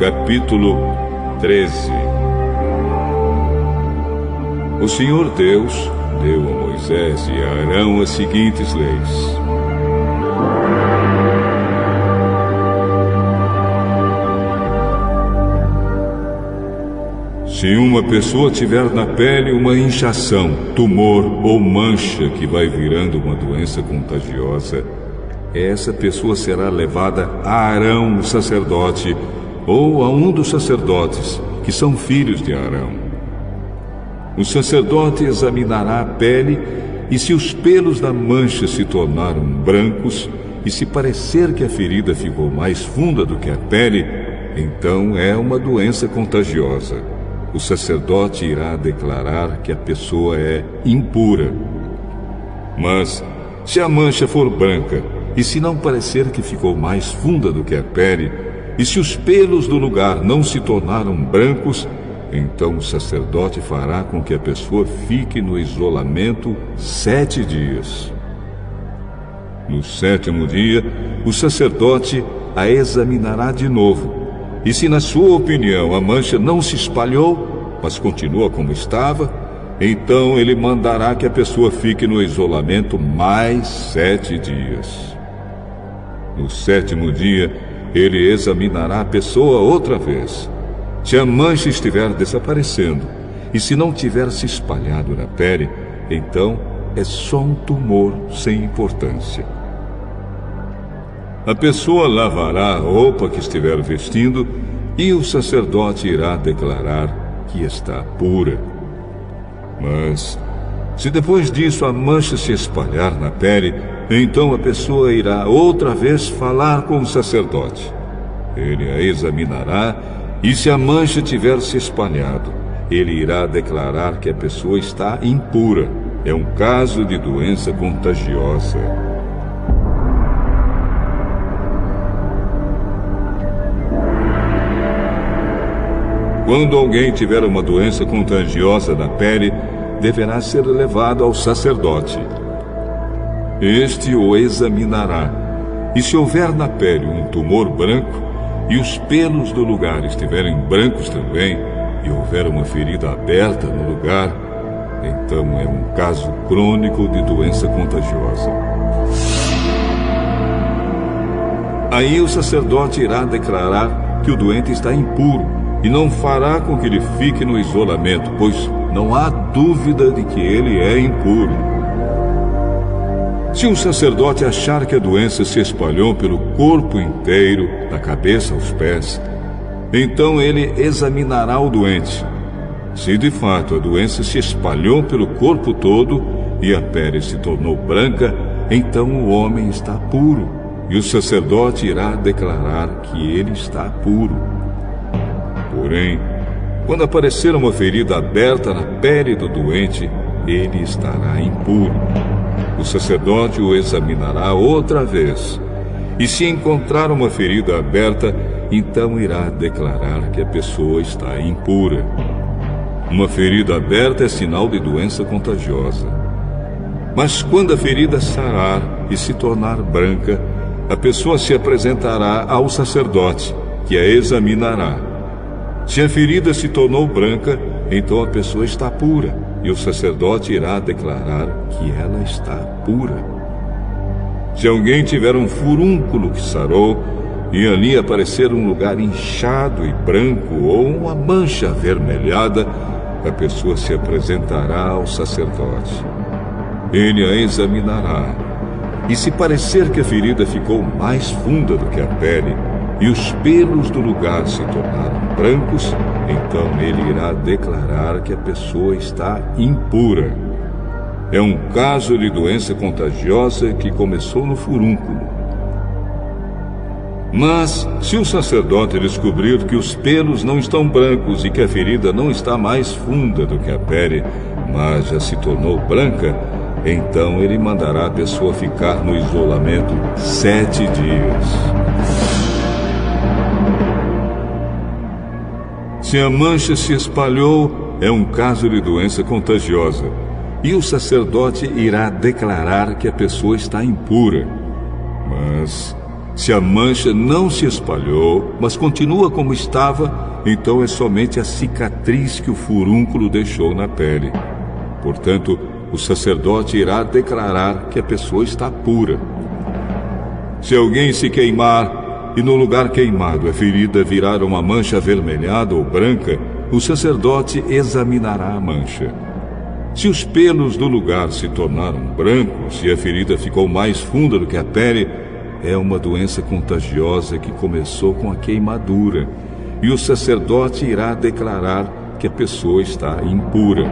capítulo 13. O Senhor Deus deu a Moisés e a Arão as seguintes leis. Se uma pessoa tiver na pele uma inchação, tumor ou mancha que vai virando uma doença contagiosa, essa pessoa será levada a Arão, o sacerdote, ou a um dos sacerdotes, que são filhos de Arão. O sacerdote examinará a pele, e se os pelos da mancha se tornaram brancos, e se parecer que a ferida ficou mais funda do que a pele, então é uma doença contagiosa. O sacerdote irá declarar que a pessoa é impura. Mas, se a mancha for branca, e se não parecer que ficou mais funda do que a pele, e se os pelos do lugar não se tornaram brancos, então o sacerdote fará com que a pessoa fique no isolamento 7 dias. No 7º dia, o sacerdote a examinará de novo. E se na sua opinião a mancha não se espalhou, mas continua como estava, então ele mandará que a pessoa fique no isolamento mais 7 dias. No 7º dia, ele examinará a pessoa outra vez. Se a mancha estiver desaparecendo e se não tiver se espalhado na pele, então é só um tumor sem importância. A pessoa lavará a roupa que estiver vestindo e o sacerdote irá declarar que está pura. Mas, se depois disso a mancha se espalhar na pele, então a pessoa irá outra vez falar com o sacerdote. Ele a examinará e se a mancha tiver se espalhado, ele irá declarar que a pessoa está impura. É um caso de doença contagiosa. Quando alguém tiver uma doença contagiosa na pele, deverá ser levado ao sacerdote. Este o examinará, e se houver na pele um tumor branco, e os pelos do lugar estiverem brancos também, e houver uma ferida aberta no lugar, então é um caso crônico de doença contagiosa. Aí o sacerdote irá declarar que o doente está impuro, e não fará com que ele fique no isolamento, pois não há dúvida de que ele é impuro. Se o sacerdote achar que a doença se espalhou pelo corpo inteiro, da cabeça aos pés, então ele examinará o doente. Se de fato a doença se espalhou pelo corpo todo e a pele se tornou branca, então o homem está puro, e o sacerdote irá declarar que ele está puro. Porém, quando aparecer uma ferida aberta na pele do doente, ele estará impuro. O sacerdote o examinará outra vez. E se encontrar uma ferida aberta, então irá declarar que a pessoa está impura. Uma ferida aberta é sinal de doença contagiosa. Mas quando a ferida sarar e se tornar branca, a pessoa se apresentará ao sacerdote, que a examinará. Se a ferida se tornou branca, então a pessoa está pura, e o sacerdote irá declarar que ela está pura. Se alguém tiver um furúnculo que sarou, e ali aparecer um lugar inchado e branco ou uma mancha avermelhada, a pessoa se apresentará ao sacerdote. Ele a examinará, e se parecer que a ferida ficou mais funda do que a pele, e os pelos do lugar se tornaram brancos, então ele irá declarar que a pessoa está impura. É um caso de doença contagiosa que começou no furúnculo. Mas, se o sacerdote descobrir que os pelos não estão brancos e que a ferida não está mais funda do que a pele, mas já se tornou branca, então ele mandará a pessoa ficar no isolamento 7 dias. Se a mancha se espalhou, é um caso de doença contagiosa, e o sacerdote irá declarar que a pessoa está impura. Mas, Se a mancha não se espalhou, mas continua como estava, então é somente a cicatriz que o furúnculo deixou na pele. Portanto, o sacerdote irá declarar que a pessoa está pura. Se alguém se queimar e no lugar queimado a ferida virar uma mancha avermelhada ou branca, o sacerdote examinará a mancha. Se os pelos do lugar se tornaram brancos e a ferida ficou mais funda do que a pele, é uma doença contagiosa que começou com a queimadura, e o sacerdote irá declarar que a pessoa está impura.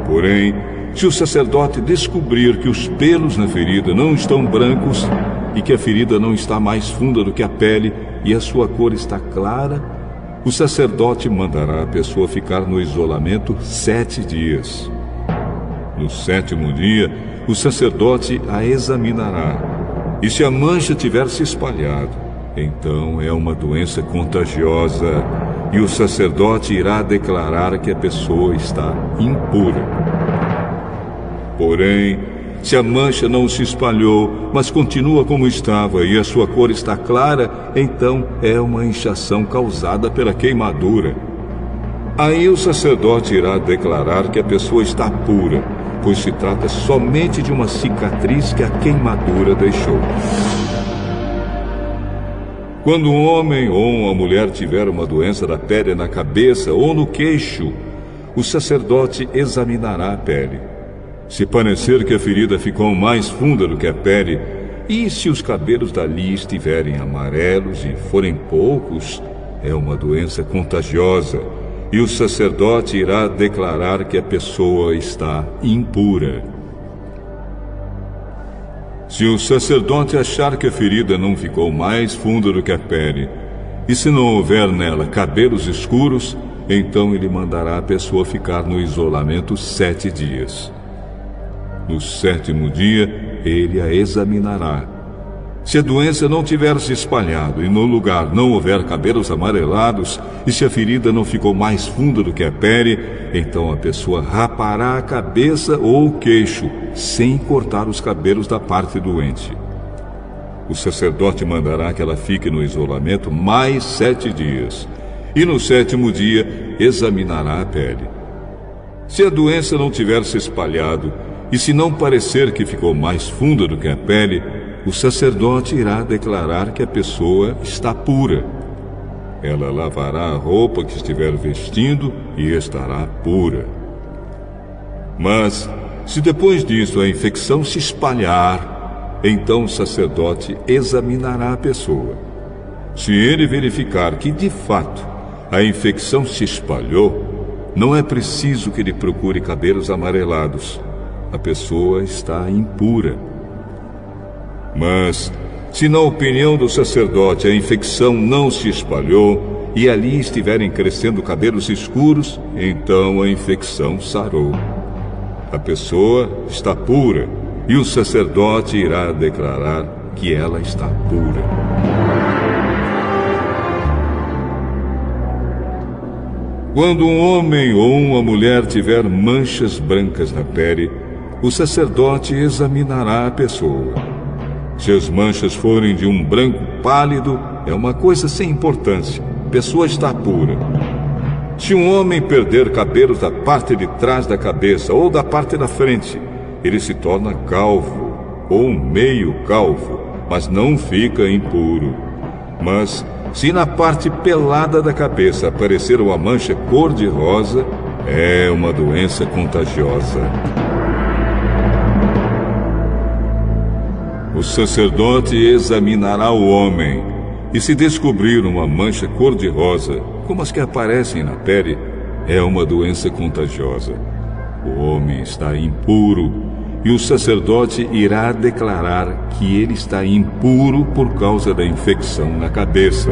Porém, se o sacerdote descobrir que os pelos na ferida não estão brancos e que a ferida não está mais funda do que a pele e a sua cor está clara, o sacerdote mandará a pessoa ficar no isolamento 7 dias. No 7º dia, o sacerdote a examinará. E se a mancha tiver se espalhado, então é uma doença contagiosa e o sacerdote irá declarar que a pessoa está impura. Porém, se a mancha não se espalhou, mas continua como estava e a sua cor está clara, então é uma inchação causada pela queimadura. Aí o sacerdote irá declarar que a pessoa está pura, pois se trata somente de uma cicatriz que a queimadura deixou. Quando um homem ou uma mulher tiver uma doença da pele na cabeça ou no queixo, o sacerdote examinará a pele. Se parecer que a ferida ficou mais funda do que a pele, e se os cabelos dali estiverem amarelos e forem poucos, é uma doença contagiosa, e o sacerdote irá declarar que a pessoa está impura. Se o sacerdote achar que a ferida não ficou mais funda do que a pele, e se não houver nela cabelos escuros, então ele mandará a pessoa ficar no isolamento 7 dias. No 7º dia, ele a examinará. Se a doença não tiver se espalhado e no lugar não houver cabelos amarelados, e se a ferida não ficou mais funda do que a pele, então a pessoa rapará a cabeça ou o queixo, sem cortar os cabelos da parte doente. O sacerdote mandará que ela fique no isolamento mais 7 dias, e no 7º dia examinará a pele. Se a doença não tiver se espalhado, e se não parecer que ficou mais funda do que a pele, o sacerdote irá declarar que a pessoa está pura. Ela lavará a roupa que estiver vestindo e estará pura. Mas, se depois disso a infecção se espalhar, então o sacerdote examinará a pessoa. Se ele verificar que, de fato, a infecção se espalhou, não é preciso que ele procure cabelos amarelados. A pessoa está impura. Mas, se na opinião do sacerdote a infecção não se espalhou e ali estiverem crescendo cabelos escuros, então a infecção sarou. A pessoa está pura e o sacerdote irá declarar que ela está pura. Quando um homem ou uma mulher tiver manchas brancas na pele, o sacerdote examinará a pessoa. Se as manchas forem de um branco pálido, é uma coisa sem importância. A pessoa está pura. Se um homem perder cabelos da parte de trás da cabeça ou da parte da frente, ele se torna calvo ou meio calvo, mas não fica impuro. Mas, se na parte pelada da cabeça aparecer uma mancha cor-de-rosa, é uma doença contagiosa. O sacerdote examinará o homem, e se descobrir uma mancha cor-de-rosa, como as que aparecem na pele, é uma doença contagiosa. O homem está impuro, e o sacerdote irá declarar que ele está impuro por causa da infecção na cabeça.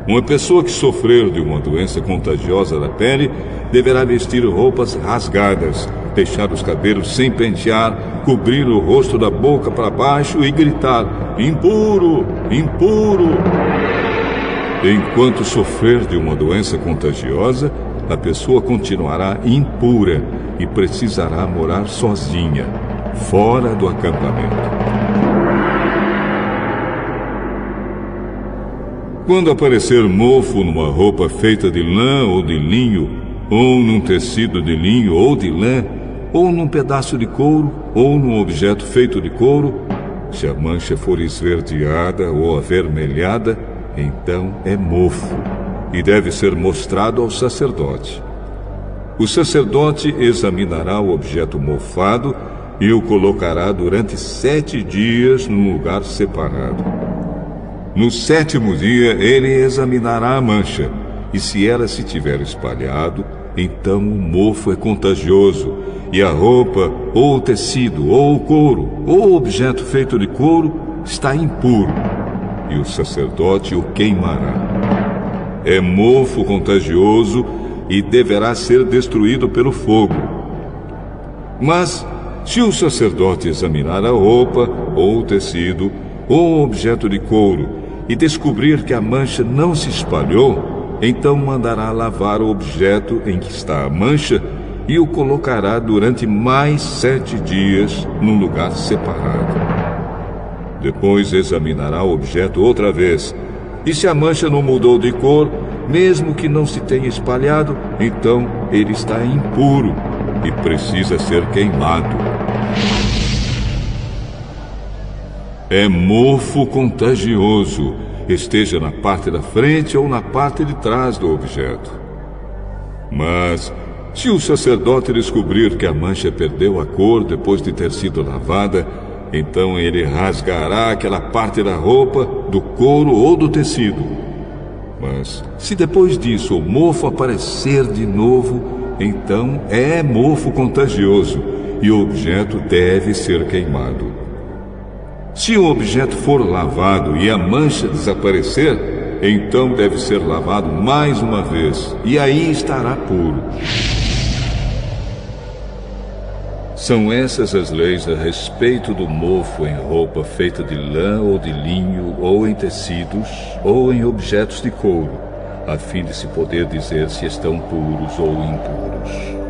Uma pessoa que sofrer de uma doença contagiosa da pele deverá vestir roupas rasgadas, deixar os cabelos sem pentear, cobrir o rosto da boca para baixo e gritar: impuro, impuro! Enquanto sofrer de uma doença contagiosa, a pessoa continuará impura e precisará morar sozinha, fora do acampamento. Quando aparecer mofo numa roupa feita de lã ou de linho, ou num tecido de linho ou de lã, ou num pedaço de couro, ou num objeto feito de couro, se a mancha for esverdeada ou avermelhada, então é mofo, e deve ser mostrado ao sacerdote. O sacerdote examinará o objeto mofado e o colocará durante 7 dias num lugar separado. No 7º dia, ele examinará a mancha, e se ela se tiver espalhado, então o mofo é contagioso, e a roupa, ou o tecido, ou o couro, ou o objeto feito de couro está impuro, e o sacerdote o queimará. É mofo contagioso e deverá ser destruído pelo fogo. Mas, se o sacerdote examinar a roupa, ou o tecido, ou o objeto de couro, e descobrir que a mancha não se espalhou, então mandará lavar o objeto em que está a mancha e o colocará durante mais 7 dias num lugar separado. Depois examinará o objeto outra vez, e se a mancha não mudou de cor, mesmo que não se tenha espalhado, então ele está impuro e precisa ser queimado. É mofo contagioso, esteja na parte da frente ou na parte de trás do objeto. Mas, se o sacerdote descobrir que a mancha perdeu a cor depois de ter sido lavada, então ele rasgará aquela parte da roupa, do couro ou do tecido. Mas, se depois disso o mofo aparecer de novo, então é mofo contagioso e o objeto deve ser queimado. Se o objeto for lavado e a mancha desaparecer, então deve ser lavado mais uma vez, e aí estará puro. São essas as leis a respeito do mofo em roupa feita de lã ou de linho, ou em tecidos, ou em objetos de couro, a fim de se poder dizer se estão puros ou impuros.